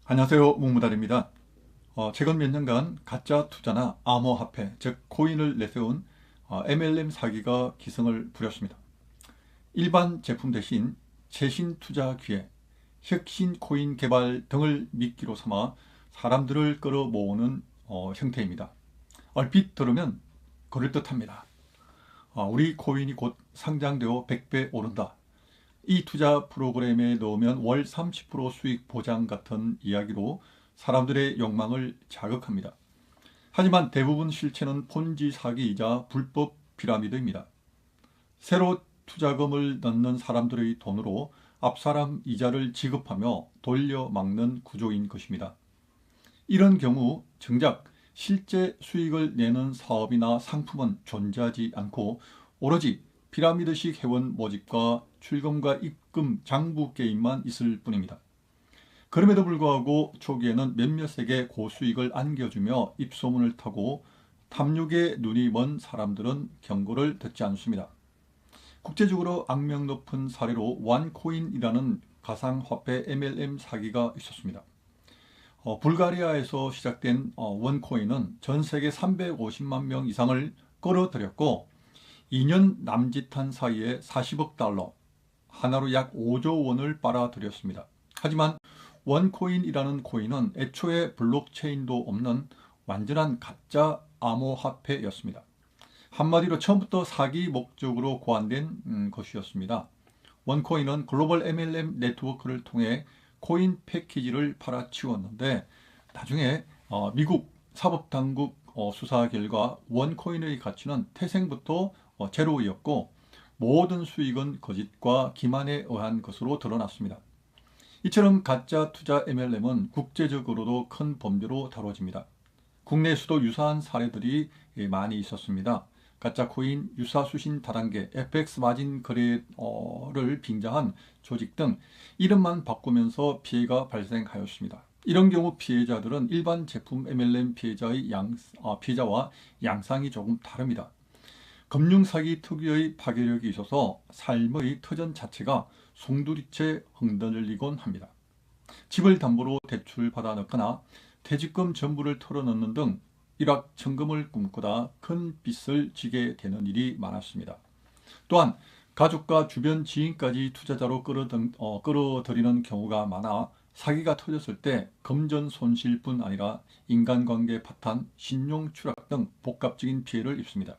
안녕하세요. 묵무달입니다. 최근 몇 년간 가짜 투자나 암호화폐, 즉 코인을 내세운 MLM 사기가 기승을 부렸습니다. 일반 제품 대신 최신 투자 기회, 혁신 코인 개발 등을 미끼로 삼아 사람들을 끌어모으는 형태입니다. 얼핏 들으면 그럴듯합니다. 우리 코인이 곧 상장되어 100배 오른다. 이 투자 프로그램에 넣으면 월 30% 수익 보장 같은 이야기로 사람들의 욕망을 자극합니다. 하지만 대부분 실체는 폰지 사기이자 불법 피라미드입니다. 새로 투자금을 넣는 사람들의 돈으로 앞사람 이자를 지급하며 돌려막는 구조인 것입니다. 이런 경우 정작 실제 수익을 내는 사업이나 상품은 존재하지 않고 오로지 피라미드식 회원 모집과 출금과 입금 장부 게임만 있을 뿐입니다. 그럼에도 불구하고 초기에는 몇몇에게 고수익을 안겨주며 입소문을 타고 탐욕에 눈이 먼 사람들은 경고를 듣지 않습니다. 국제적으로 악명 높은 사례로 원코인이라는 가상화폐 MLM 사기가 있었습니다. 불가리아에서 시작된 원코인은 전 세계 350만 명 이상을 끌어들였고 2년 남짓한 사이에 40억 달러, 하나로 약 5조 원을 빨아들였습니다. 하지만 원코인이라는 코인은 애초에 블록체인도 없는 완전한 가짜 암호화폐였습니다. 한마디로 처음부터 사기 목적으로 고안된 것이었습니다. 원코인은 글로벌 MLM 네트워크를 통해 코인 패키지를 팔아치웠는데 나중에 미국 사법당국 수사 결과 원코인의 가치는 태생부터 제로였고 모든 수익은 거짓과 기만에 의한 것으로 드러났습니다. 이처럼 가짜 투자 MLM은 국제적으로도 큰 범죄로 다뤄집니다. 국내에서도 유사한 사례들이 많이 있었습니다. 가짜 코인, 유사수신 다단계, FX 마진 거래를 빙자한 조직 등 이름만 바꾸면서 피해가 발생하였습니다. 이런 경우 피해자들은 일반 제품 MLM 피해자와 양상이 조금 다릅니다. 금융사기 특유의 파괴력이 있어서 삶의 터전 자체가 송두리째 흔들리곤 합니다. 집을 담보로 대출받아 넣거나 퇴직금 전부를 털어넣는 등 일확천금을 꿈꾸다 큰 빚을 지게 되는 일이 많았습니다. 또한 가족과 주변 지인까지 투자자로 끌어들이는 경우가 많아 사기가 터졌을 때 금전 손실뿐 아니라 인간관계 파탄, 신용 추락 등 복합적인 피해를 입습니다.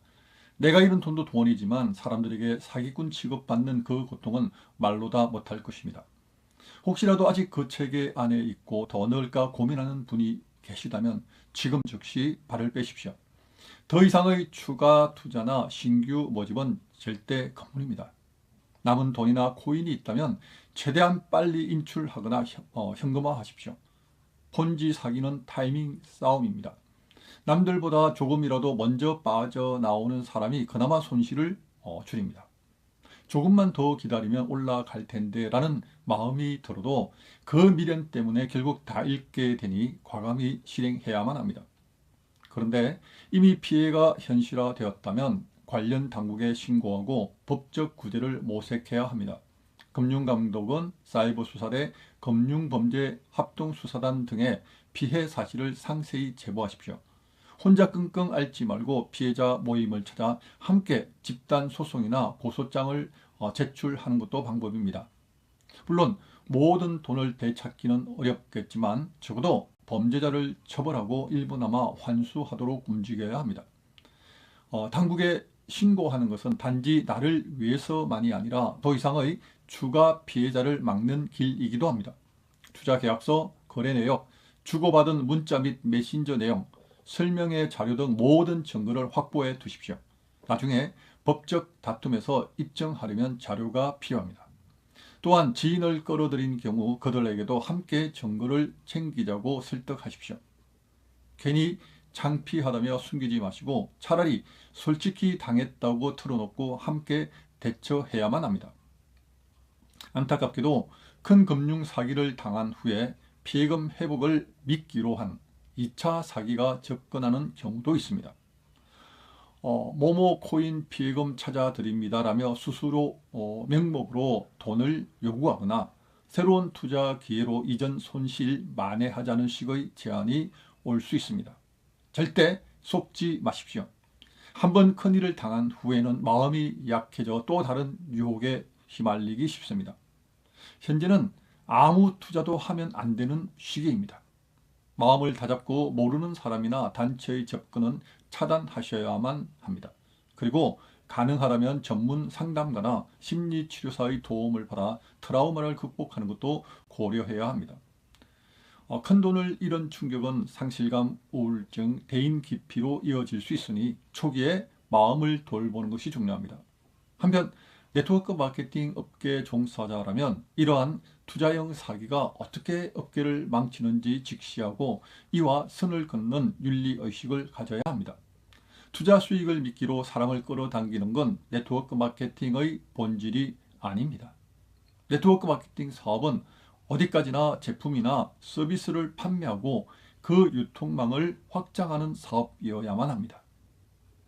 내가 잃은 돈도 돈이지만 사람들에게 사기꾼 취급받는 그 고통은 말로 다 못할 것입니다. 혹시라도 아직 그 체계 안에 있고 더 넣을까 고민하는 분이 계시다면 지금 즉시 발을 빼십시오. 더 이상의 추가 투자나 신규 모집은 절대 금물입니다. 남은 돈이나 코인이 있다면 최대한 빨리 인출하거나 현금화하십시오. 폰지 사기는 타이밍 싸움입니다. 남들보다 조금이라도 먼저 빠져나오는 사람이 그나마 손실을 줄입니다. 조금만 더 기다리면 올라갈 텐데 라는 마음이 들어도 그 미련 때문에 결국 다 잃게 되니 과감히 실행해야만 합니다. 그런데 이미 피해가 현실화되었다면 관련 당국에 신고하고 법적 구제를 모색해야 합니다. 금융감독원, 사이버수사대, 금융범죄합동수사단 등의 피해 사실을 상세히 제보하십시오. 혼자 끙끙 앓지 말고 피해자 모임을 찾아 함께 집단 소송이나 고소장을 제출하는 것도 방법입니다. 물론 모든 돈을 되찾기는 어렵겠지만 적어도 범죄자를 처벌하고 일부나마 환수하도록 움직여야 합니다. 당국에 신고하는 것은 단지 나를 위해서만이 아니라 더 이상의 추가 피해자를 막는 길이기도 합니다. 투자 계약서, 거래 내역, 주고받은 문자 및 메신저 내용, 설명의 자료 등 모든 증거를 확보해 두십시오. 나중에 법적 다툼에서 입증하려면 자료가 필요합니다. 또한 지인을 끌어들인 경우 그들에게도 함께 증거를 챙기자고 설득하십시오. 괜히 창피하다며 숨기지 마시고 차라리 솔직히 당했다고 털어놓고 함께 대처해야만 합니다. 안타깝게도 큰 금융 사기를 당한 후에 피해금 회복을 미끼로 한 2차 사기가 접근하는 경우도 있습니다. 모모 코인 피해금 찾아드립니다 라며 스스로 명목으로 돈을 요구하거나 새로운 투자 기회로 이전 손실 만회하자는 식의 제안이 올 수 있습니다. 절대 속지 마십시오. 한번 큰일을 당한 후에는 마음이 약해져 또 다른 유혹에 휘말리기 쉽습니다. 현재는 아무 투자도 하면 안 되는 시기입니다. 마음을 다잡고 모르는 사람이나 단체의 접근은 차단하셔야만 합니다. 그리고 가능하다면 전문 상담가나 심리치료사의 도움을 받아 트라우마를 극복하는 것도 고려해야 합니다. 큰돈을 잃은 충격은 상실감, 우울증, 대인 기피로 이어질 수 있으니 초기에 마음을 돌보는 것이 중요합니다. 한편 네트워크 마케팅 업계 종사자라면 이러한 투자형 사기가 어떻게 업계를 망치는지 직시하고 이와 선을 긋는 윤리의식을 가져야 합니다. 투자 수익을 미끼로 사람을 끌어당기는 건 네트워크 마케팅의 본질이 아닙니다. 네트워크 마케팅 사업은 어디까지나 제품이나 서비스를 판매하고 그 유통망을 확장하는 사업이어야만 합니다.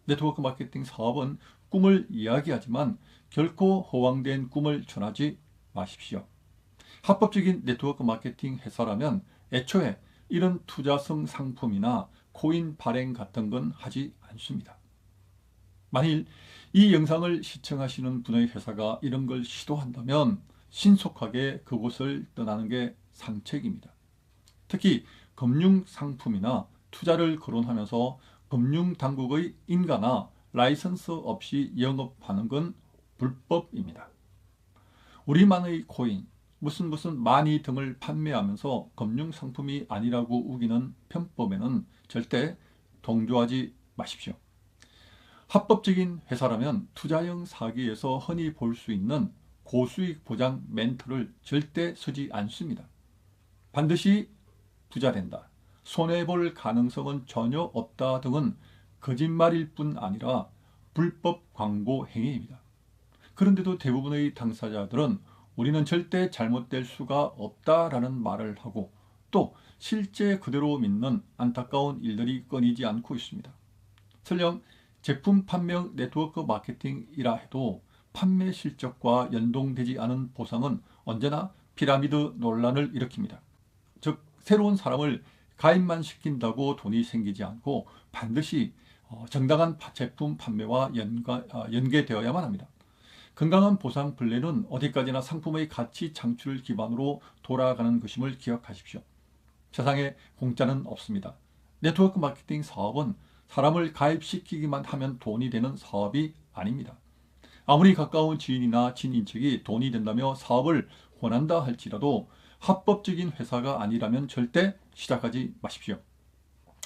네트워크 마케팅 사업은 꿈을 이야기하지만 결코 허황된 꿈을 전하지 마십시오. 합법적인 네트워크 마케팅 회사라면 애초에 이런 투자성 상품이나 코인 발행 같은 건 하지 않습니다. 만일 이 영상을 시청하시는 분의 회사가 이런 걸 시도한다면 신속하게 그곳을 떠나는 게 상책입니다. 특히 금융상품이나 투자를 거론하면서 금융당국의 인가나 라이선스 없이 영업하는 건 불법입니다. 우리만의 코인, 무슨 마니 등을 판매하면서 금융상품이 아니라고 우기는 편법에는 절대 동조하지 마십시오. 합법적인 회사라면 투자형 사기에서 흔히 볼 수 있는 고수익 보장 멘트를 절대 쓰지 않습니다. 반드시 투자된다, 손해볼 가능성은 전혀 없다 등은 거짓말일 뿐 아니라 불법 광고 행위입니다. 그런데도 대부분의 당사자들은 우리는 절대 잘못될 수가 없다라는 말을 하고 또 실제 그대로 믿는 안타까운 일들이 끊이지 않고 있습니다. 설령 제품 판매 네트워크 마케팅이라 해도 판매 실적과 연동되지 않은 보상은 언제나 피라미드 논란을 일으킵니다. 즉 새로운 사람을 가입만 시킨다고 돈이 생기지 않고 반드시 정당한 제품 판매와 연계되어야만 합니다. 건강한 보상 플랜은 어디까지나 상품의 가치 창출을 기반으로 돌아가는 것임을 기억하십시오. 세상에 공짜는 없습니다. 네트워크 마케팅 사업은 사람을 가입시키기만 하면 돈이 되는 사업이 아닙니다. 아무리 가까운 지인이나 친인척이 돈이 된다며 사업을 권한다 할지라도 합법적인 회사가 아니라면 절대 시작하지 마십시오.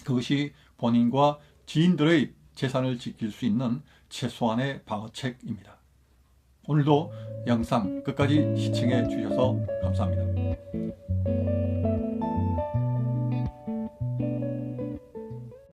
그것이 본인과 지인들의 재산을 지킬 수 있는 최소한의 방어책입니다. 오늘도 영상 끝까지 시청해 주셔서 감사합니다.